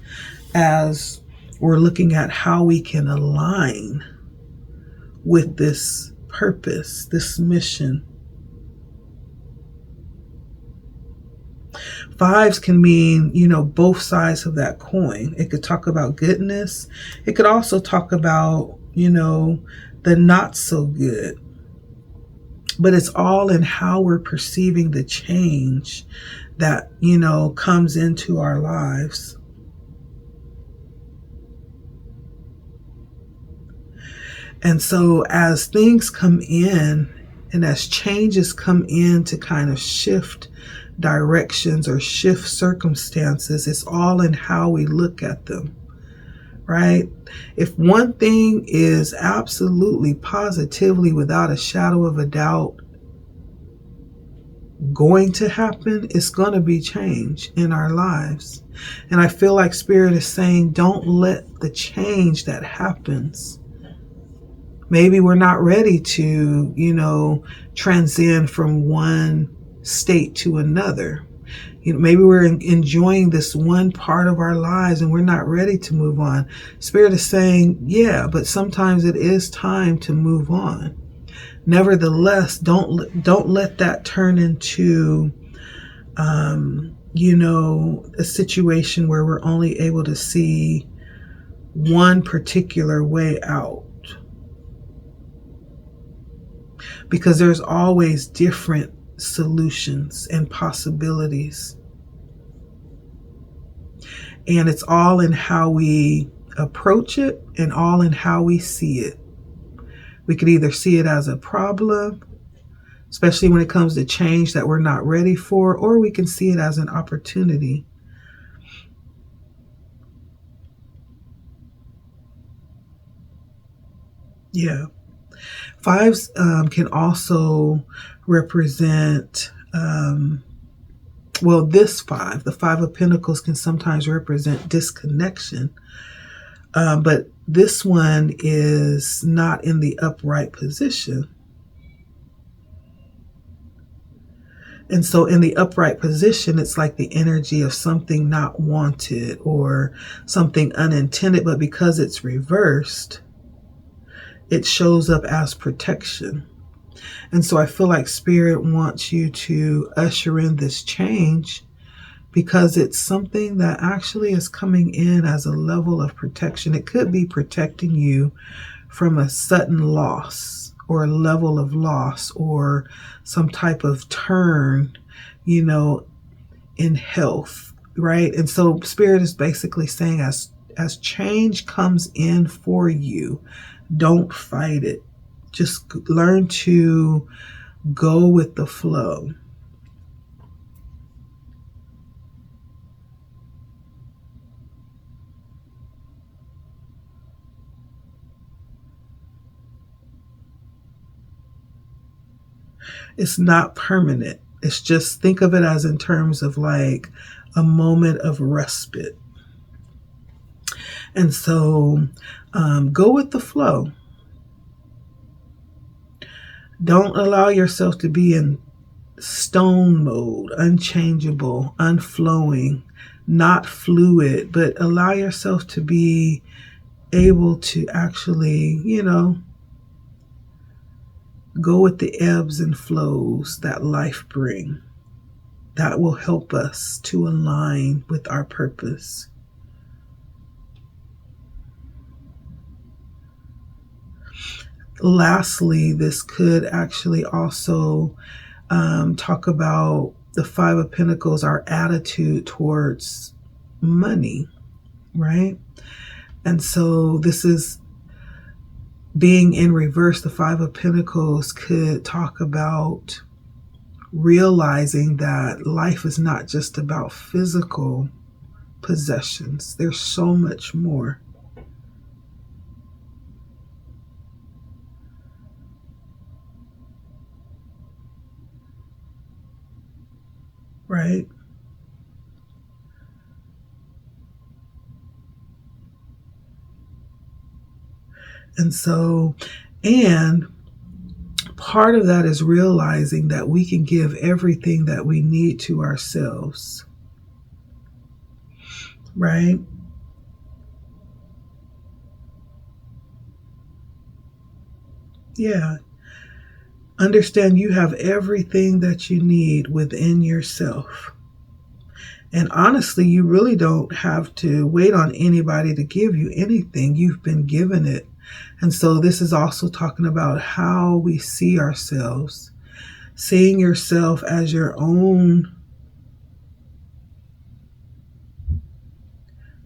as we're looking at how we can align with this purpose, this mission. Fives can mean, both sides of that coin. It could talk about goodness. It could also talk about, the not so good. But it's all in how we're perceiving the change that, comes into our lives. And so as things come in and as changes come in to kind of shift directions or shift circumstances, it's all in how we look at them, right? If one thing is absolutely positively, without a shadow of a doubt, going to happen, it's going to be change in our lives. And I feel like Spirit is saying, don't let the change that happens. Maybe we're not ready to, transcend from one state to another. Maybe we're enjoying this one part of our lives and we're not ready to move on. Spirit is saying, yeah, but sometimes it is time to move on. Nevertheless, don't let that turn into, a situation where we're only able to see one particular way out. Because there's always different solutions and possibilities. And it's all in how we approach it and all in how we see it. We could either see it as a problem, especially when it comes to change that we're not ready for, or we can see it as an opportunity. Yeah. Fives can also represent, this five, the Five of Pentacles, can sometimes represent disconnection. But this one is not in the upright position. And so in the upright position, it's like the energy of something not wanted or something unintended. But because it's reversed, it shows up as protection. And so I feel like Spirit wants you to usher in this change because it's something that actually is coming in as a level of protection. It could be protecting you from a sudden loss or a level of loss or some type of turn, in health, right? And so Spirit is basically saying as change comes in for you, don't fight it. Just learn to go with the flow. It's not permanent. It's just, think of it as in terms of like a moment of respite. And so go with the flow. Don't allow yourself to be in stone mode, unchangeable, unflowing, not fluid, but allow yourself to be able to actually, go with the ebbs and flows that life brings. That will help us to align with our purpose. Lastly, this could actually also talk about the Five of Pentacles, our attitude towards money, right? And so this is being in reverse. The Five of Pentacles could talk about realizing that life is not just about physical possessions. There's so much more. Right? And so, and part of that is realizing that we can give everything that we need to ourselves. Right? Yeah. Understand you have everything that you need within yourself. And honestly, you really don't have to wait on anybody to give you anything. You've been given it. And so this is also talking about how we see ourselves, seeing yourself as your own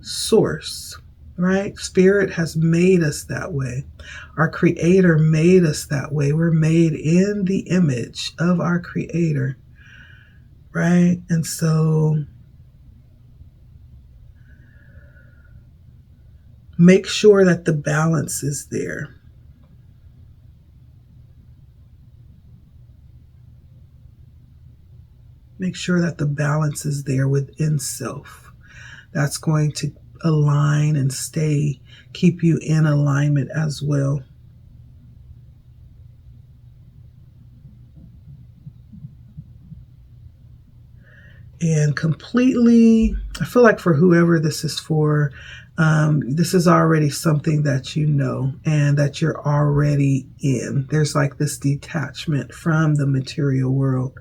source, right? Spirit has made us that way. Our Creator made us that way. We're made in the image of our Creator, right? And so make sure that the balance is there. Make sure that the balance is there within self. That's going to align and keep you in alignment as well. And completely, I feel like for whoever this is for, this is already something that you know and that you're already in. There's like this detachment from the material world.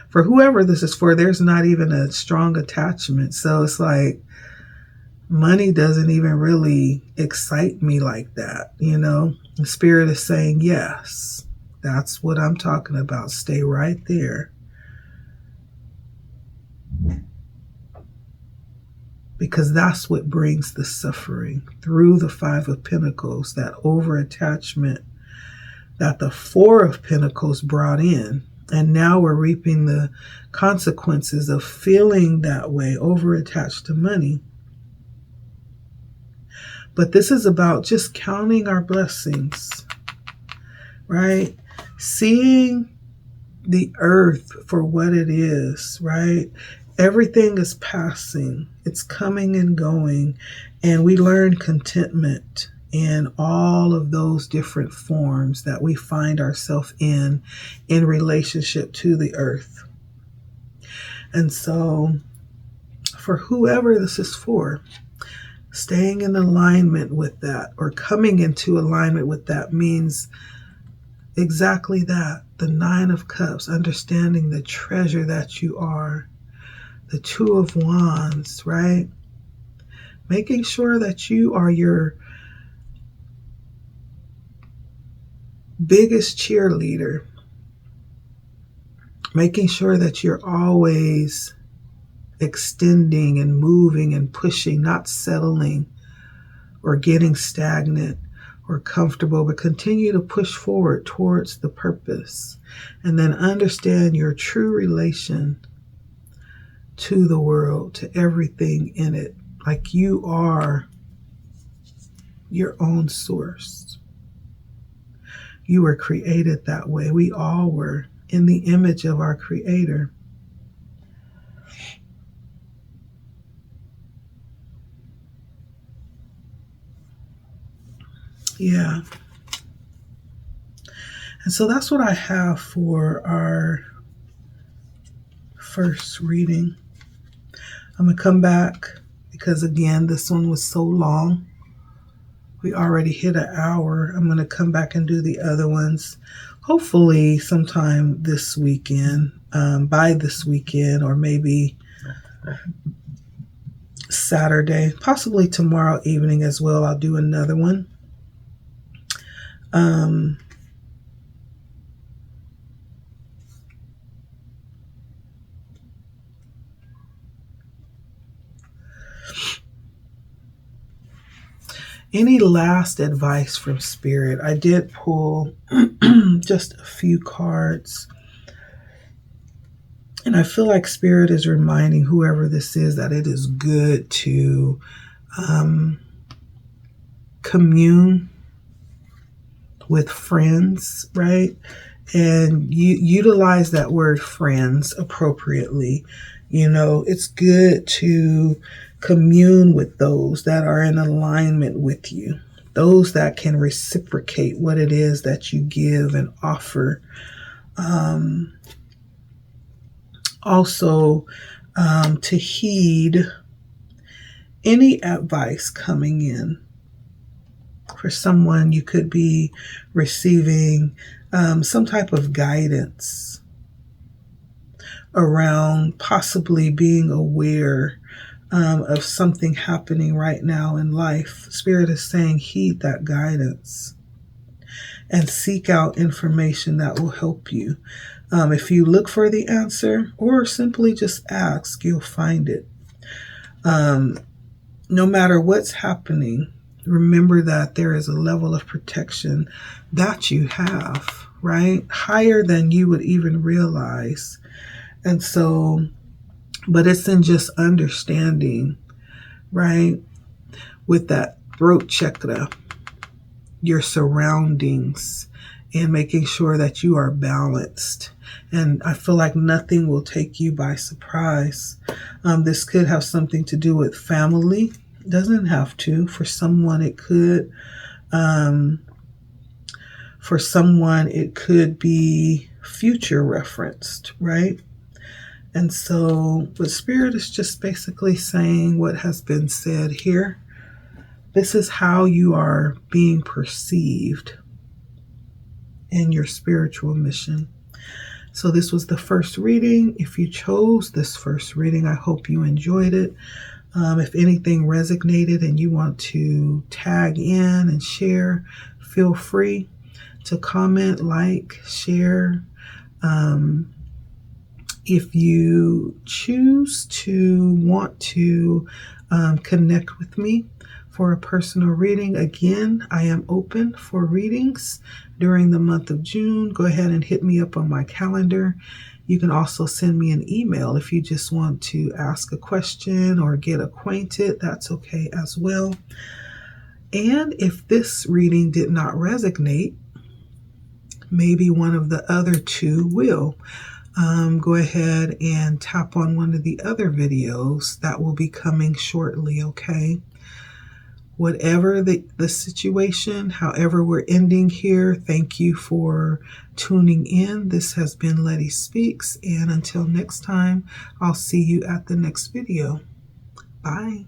For whoever this is for, there's not even a strong attachment. So it's like money doesn't even really excite me like that, The Spirit is saying, yes, that's what I'm talking about. Stay right there. Because that's what brings the suffering through the Five of Pentacles, that over-attachment that the Four of Pentacles brought in. And now we're reaping the consequences of feeling that way, over-attached to money. But this is about just counting our blessings, right? Seeing the earth for what it is, right? Everything is passing. It's coming and going. And we learn contentment in all of those different forms that we find ourselves in relationship to the earth. And so for whoever this is for, staying in alignment with that, or coming into alignment with that, means exactly that. The Nine of Cups, understanding the treasure that you are. The Two of Wands, right? Making sure that you are your biggest cheerleader, making sure that you're always extending and moving and pushing, not settling or getting stagnant or comfortable, but continue to push forward towards the purpose. And then understand your true relation to the world, to everything in it. Like you are your own source. You were created that way. We all were in the image of our Creator. Yeah. And so that's what I have for our first reading. I'm going to come back because, again, this one was so long. We already hit an hour. I'm going to come back and do the other ones, hopefully sometime this weekend, by this weekend, or maybe Saturday, possibly tomorrow evening as well. I'll do another one. Any last advice from Spirit? I did pull just a few cards. And I feel like Spirit is reminding whoever this is that it is good to commune with friends, right? And you utilize that word friends appropriately. You know, it's good to commune with those that are in alignment with you, those that can reciprocate what it is that you give and offer. Also, to heed any advice coming in. For someone, you could be receiving some type of guidance around possibly being aware of something happening right now in life. Spirit is saying heed that guidance and seek out information that will help you. If you look for the answer or simply just ask, you'll find it. No matter what's happening, remember that there is a level of protection that you have, right? Higher than you would even realize. And so, but it's in just understanding, right? With that throat chakra, your surroundings, and making sure that you are balanced. And I feel like nothing will take you by surprise. This could have something to do with family. It doesn't have to. For someone, it could. For someone, it could be future referenced, right? And so, but Spirit is just basically saying what has been said here. This is how you are being perceived in your spiritual mission. So this was the first reading. If you chose this first reading, I hope you enjoyed it. If anything resonated and you want to tag in and share, feel free to comment, like, share. If you choose to want to connect with me for a personal reading, again, I am open for readings during the month of June. Go ahead and hit me up on my calendar. You can also send me an email if you just want to ask a question or get acquainted. That's okay as well. And if this reading did not resonate, maybe one of the other two will. Go ahead and tap on one of the other videos that will be coming shortly, okay? Whatever the situation, however we're ending here, thank you for tuning in. This has been LettiSpeaks, and until next time, I'll see you at the next video. Bye.